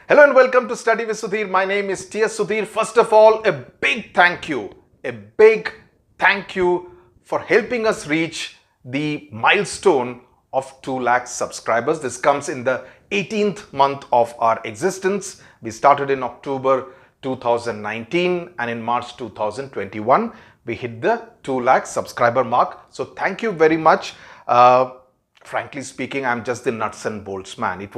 Hello and welcome to Study with Sudhir. My name is T.S. Sudhir. First of all, a big thank you for helping us reach the milestone of 2 lakh subscribers. This comes in the 18th month of our existence. We started in October 2019 and in March 2021 we hit the 2 lakh subscriber mark. So thank you very much. Frankly speaking, I'm just the nuts and bolts man.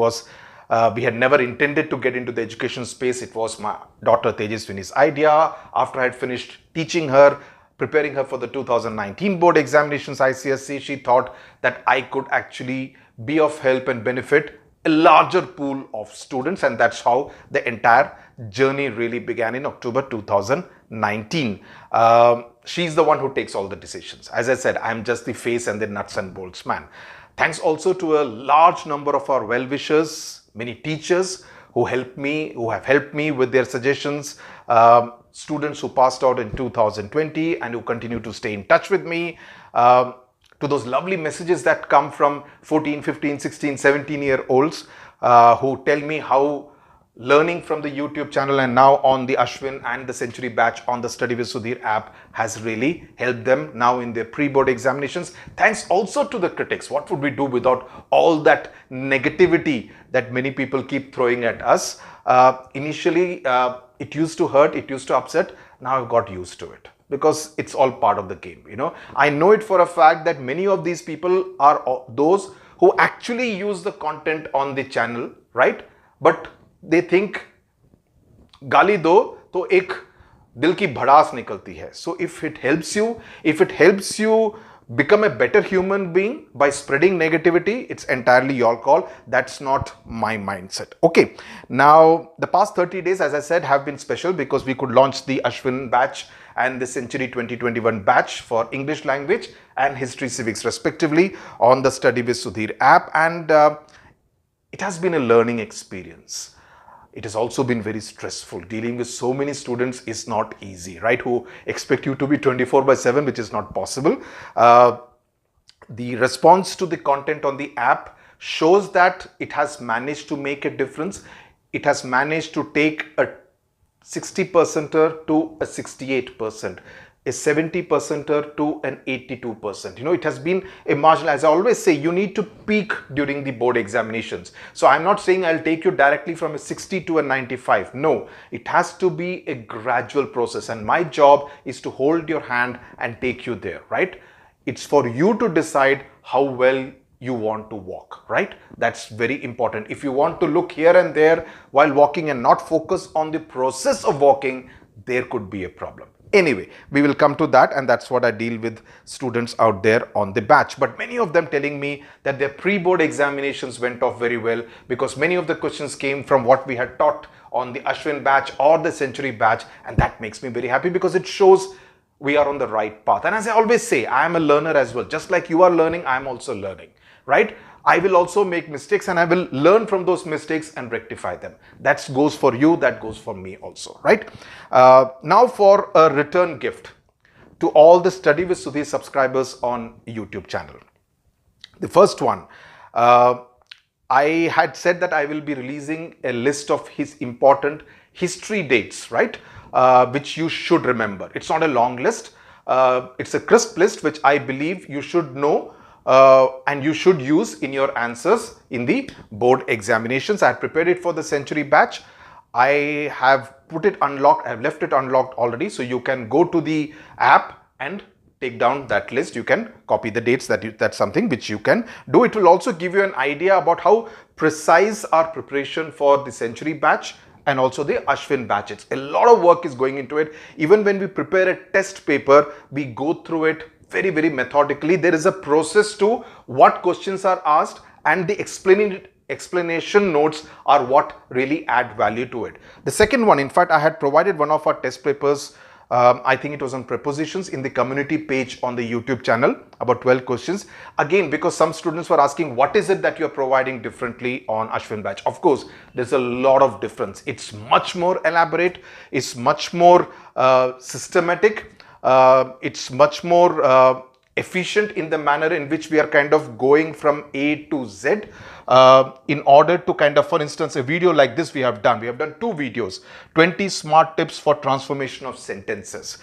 We had never intended to get into the education space. It was my daughter Tejaswini's idea. After I had finished teaching her, preparing her for the 2019 board examinations ICSE, she thought that I could actually be of help and benefit a larger pool of students, and that's how the entire journey really began in October 2019. She's the one who takes all the decisions. As I said, I'm just the face and the nuts and bolts man. Thanks also to a large number of our well-wishers, many teachers who have helped me with their suggestions, students who passed out in 2020 and who continue to stay in touch with me, to those lovely messages that come from 14, 15, 16, 17-year-olds who tell me how learning from the YouTube channel and now on the Ashwin and the Century batch on the Study with Sudhir app has really helped them now in their pre-board examinations. Thanks also to the critics. What would we do without all that negativity that many people keep throwing at us? Initially, it used to hurt, it used to upset. Now I've got used to it because it's all part of the game. I know it for a fact that many of these people are those who actually use the content on the channel, right? But they think गाली दो तो एक दिल की भड़ास निकलती है. So if it helps you become a better human being by spreading negativity, it's entirely your call. That's not my mindset. Okay, now the past 30 days, as I said, have been special because we could launch the Ashwin batch and the Century 2021 batch for English language and history civics respectively on the Study with Sudhir app, and it has been a learning experience. It has also been very stressful. Dealing with so many students is not easy, right? Who expect you to be 24/7, which is not possible. The response to the content on the app shows that it has managed to make a difference. It has managed to take a 60%er to a 68%. A 70%er to an 82%. It has been a marginal, as I always say, you need to peak during the board examinations. So I'm not saying I'll take you directly from a 60 to a 95. No, it has to be a gradual process. And my job is to hold your hand and take you there, right? It's for you to decide how well you want to walk, right? That's very important. If you want to look here and there while walking and not focus on the process of walking, there could be a problem. Anyway, we will come to that, and that's what I deal with students out there on the batch. But many of them telling me that their pre-board examinations went off very well because many of the questions came from what we had taught on the Ashwin batch or the Century batch, and that makes me very happy because it shows we are on the right path. And as I always say, I am a learner as well. Just like you are learning, I am also learning, right? I will also make mistakes and I will learn from those mistakes and rectify them. That goes for you, that goes for me also, right? Now for a return gift to all the Study with Sudhir subscribers on YouTube channel. The first one, I had said that I will be releasing a list of his important history dates, right? Which you should remember. It's not a long list. It's a crisp list which I believe you should know and you should use in your answers in the board examinations. I have prepared it for the Century batch. I have put it unlocked. I have left it unlocked already. So you can go to the app and take down that list. You can copy the dates. That's something which you can do. It will also give you an idea about how precise our preparation for the Century batch and also the Ashwin batches. A lot of work is going into it. Even when we prepare a test paper, we go through it very, very methodically. There is a process to what questions are asked, and the explanation notes are what really add value to it. The second one, in fact, I had provided one of our test papers. I think it was on prepositions in the community page on the YouTube channel, about 12 questions. Again, because some students were asking, what is it that you're providing differently on Ashwin batch? Of course, there's a lot of difference. It's much more elaborate. It's much more systematic. It's much more efficient in the manner in which we are kind of going from A to Z. in order to kind of, for instance, a video like this we have done 2 videos, 20 smart tips for transformation of sentences.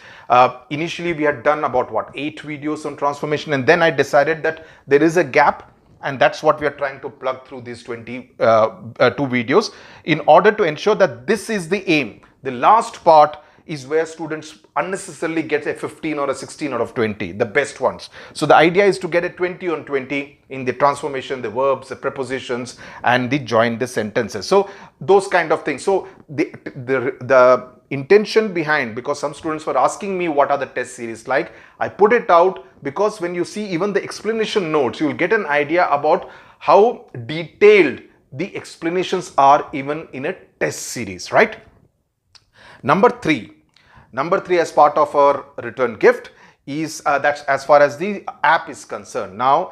Initially we had done about 8 videos on transformation, and then I decided that there is a gap, and that's what we are trying to plug through these 2 videos in order to ensure that this is the aim. The last part is where students unnecessarily get a 15 or a 16 out of 20, the best ones. So the idea is to get a 20 on 20 in the transformation, the verbs, the prepositions, and the join the sentences. So those kind of things. So the intention behind, because some students were asking me what are the test series like, I put it out because when you see even the explanation notes, you will get an idea about how detailed the explanations are even in a test series, right? Number three as part of our return gift is that's as far as the app is concerned. Now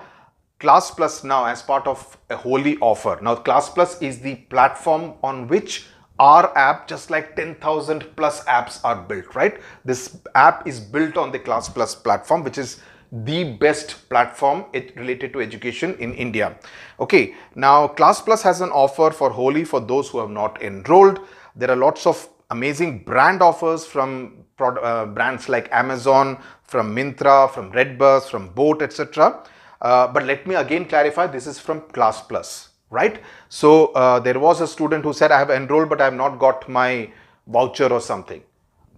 Class Plus, now as part of a holy offer. Now Class Plus is the platform on which our app, just like 10,000 plus apps are built, right? This app is built on the Class Plus platform, which is the best platform related to education in India. Okay, now Class Plus has an offer for Holi for those who have not enrolled. There are lots of amazing brand offers from brands like Amazon, from Myntra, from Redbus, from Boat, etc. But let me again clarify, this is from Class Plus, right? So there was a student who said, I have enrolled but I have not got my voucher or something.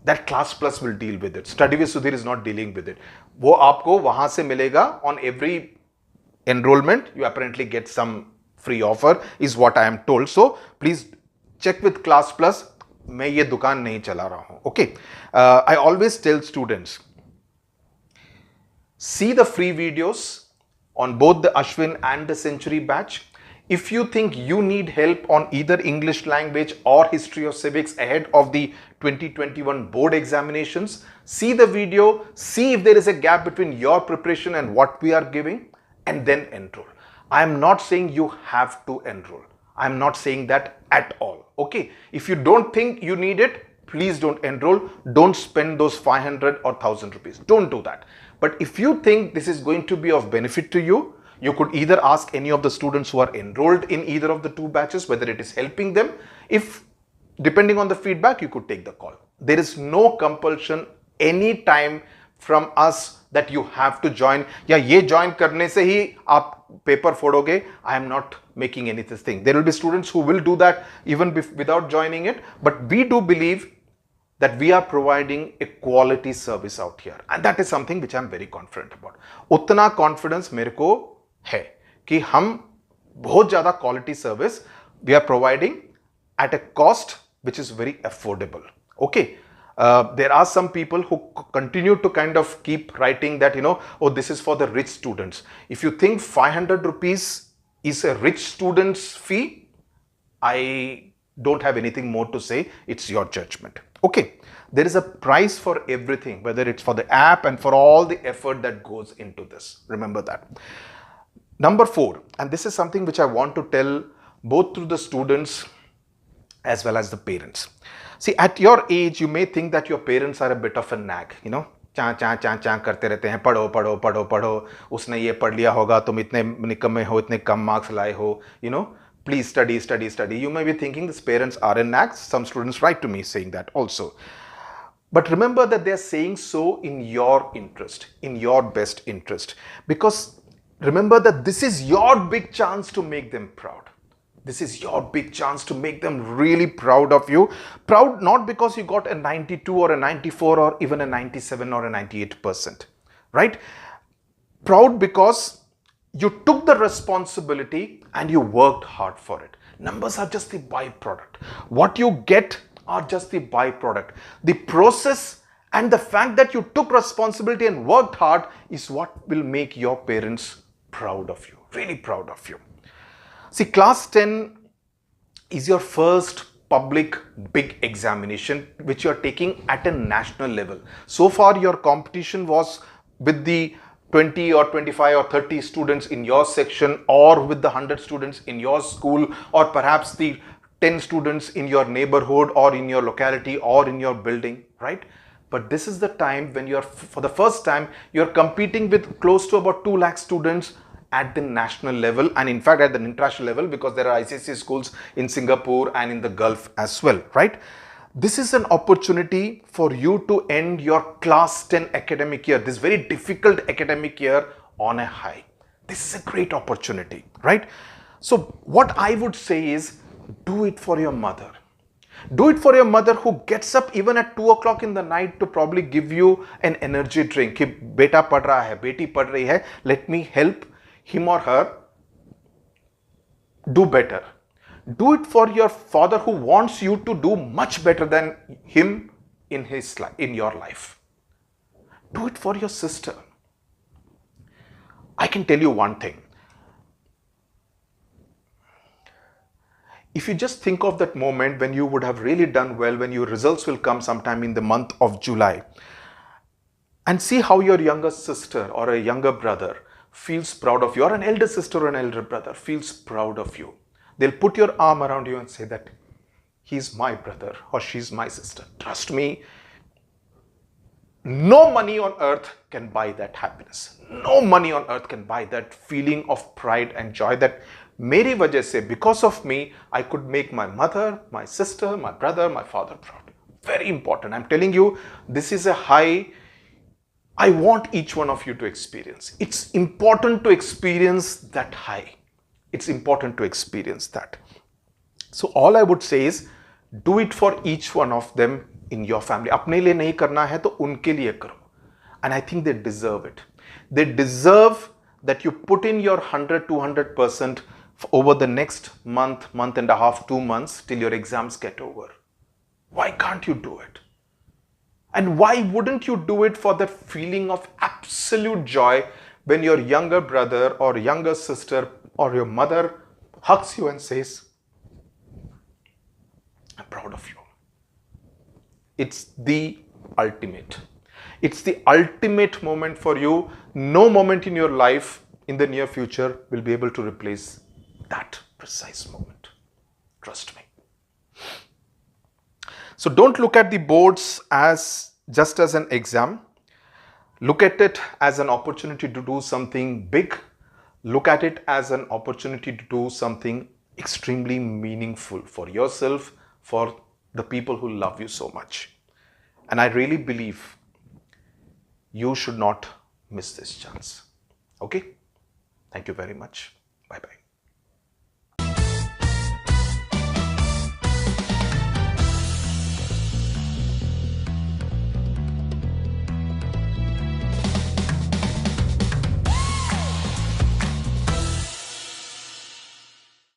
That Class Plus will deal with it. Study with Sudhir is not dealing with it. वो आपको वहां से मिलेगा. On every enrollment you apparently get some free offer is what I am told. So please check with Class Plus. मैं ये दुकान नहीं चला रहा हूं. Okay, I always tell students, see the free videos on both the Ashwin and the Century batch. If you think you need help on either English language or history or civics ahead of the 2021 board examinations, see the video, see if there is a gap between your preparation and what we are giving, and then enroll. I am not saying you have to enroll. I am not saying that at all. Okay, if you don't think you need it, please don't enroll. Don't spend those 500 or 1000 rupees. Don't do that. But if you think this is going to be of benefit to you, you could either ask any of the students who are enrolled in either of the 2 batches whether it is helping them. If depending on the feedback, you could take the call. There is no compulsion any time from us that you have to join. या ये join करने से ही आप paper फोड़ोगे. I am not making anything. There will be students who will do that even without joining it. But we do believe that we are providing a quality service out here, and that is something which I am very confident about. उतना confidence मेरे को है कि हम बहुत ज़्यादा quality service we are providing at a cost which is very affordable. Okay. There are some people who continue to kind of keep writing that, oh, this is for the rich students. If you think 500 rupees is a rich student's fee, I don't have anything more to say. It's your judgment. Okay. There is a price for everything, whether it's for the app and for all the effort that goes into this. Remember that. Number 4, and this is something which I want to tell both to the students as well as the parents. See, at your age, you may think that your parents are a bit of a nag, चा करते रहते हैं, पढ़ो पढ़ो पढ़ो पढ़ो, उसने ये पढ़ लिया होगा, तुम इतने निकम्मे हो, इतने कम मार्क्स लाए हो, please study, study, study. You may be thinking these parents are in nags. Some students write to me saying that also. But remember that they are saying so in your interest, in your best interest. Because remember that this is your big chance to make them proud. This is your big chance to make them really proud of you. Proud not because you got a 92 or a 94 or even a 97 or a 98%, right? Proud because you took the responsibility and you worked hard for it. Numbers are just the byproduct. What you get are just the byproduct. The process and the fact that you took responsibility and worked hard is what will make your parents proud of you, really proud of you. See, class 10 is your first public big examination which you are taking at a national level. So far your competition was with the 20 or 25 or 30 students in your section, or with the 100 students in your school, or perhaps the 10 students in your neighborhood or in your locality or in your building, right? But this is the time when for the first time, you're competing with close to about 2 lakh students at the national level and in fact at the international level, because there are ICSE schools in Singapore and in the Gulf as well, right? This is an opportunity for you to end your class 10 academic year, this very difficult academic year, on a high. This is a great opportunity, right? So what I would say is, do it for your mother. Do it for your mother who gets up even at 2 o'clock in the night to probably give you an energy drink. कि बेटा पढ़ रहा है, बेटी पढ़ रही है, let me help him or her do better. Do it for your father who wants you to do much better than him in his life, in your life. Do it for your sister. I can tell you one thing. If you just think of that moment when you would have really done well, when your results will come sometime in the month of July, and see how your younger sister or a younger brother feels proud of you, or an elder sister or an elder brother feels proud of you. They'll put your arm around you and say that he's my brother or she's my sister. Trust me, no money on earth can buy that happiness. No money on earth can buy that feeling of pride and joy that मेरी वजह से, because of me, I could make my mother, my sister, my brother, my father proud. Very important. I'm telling you, this is a high I want each one of you to experience. It's important to experience that high. It's important to experience that. So all I would say is, do it for each one of them in your family. अपने लिए नहीं करना है तो उनके लिए करो. And I think they deserve it. They deserve that you put in your 100-200% over the next month, month and a half, 2 months till your exams get over. Why can't you do it? And why wouldn't you do it for that feeling of absolute joy when your younger brother or younger sister or your mother hugs you and says, I'm proud of you. It's the ultimate. It's the ultimate moment for you. No moment in your life in the near future will be able to replace that precise moment. Trust me. So don't look at the boards as just as an exam. Look at it as an opportunity to do something big. Look at it as an opportunity to do something extremely meaningful for yourself, for the people who love you so much. And I really believe you should not miss this chance. Okay? Thank you very much. Bye-bye.